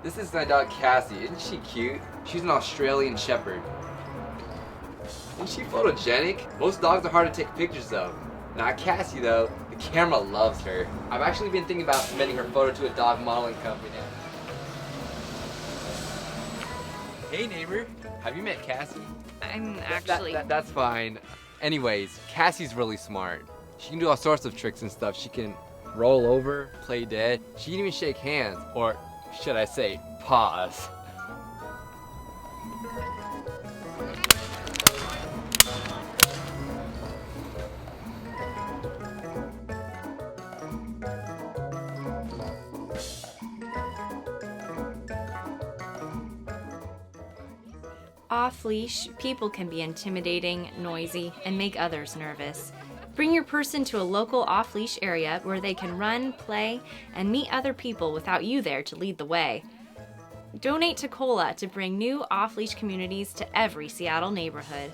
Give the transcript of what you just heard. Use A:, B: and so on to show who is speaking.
A: This is my dog Cassie. Isn't she cute? She's an Australian Shepherd. Isn't she photogenic? Most dogs are hard to take pictures of. Not Cassie though. The camera loves her. I've actually been thinking about submitting her photo to a dog modeling company. Hey neighbor, have you met Cassie?
B: I'm actually...
A: That's fine. Anyways, Cassie's really smart. She can do all sorts of tricks and stuff. She can roll over, play dead. She can even shake hands, or should I say, paws.
B: Off-leash, people can be intimidating, noisy, and make others nervous. Bring your person to a local off-leash area where they can run, play, and meet other people without you there to lead the way. Donate to COLA to bring new off-leash communities to every Seattle neighborhood.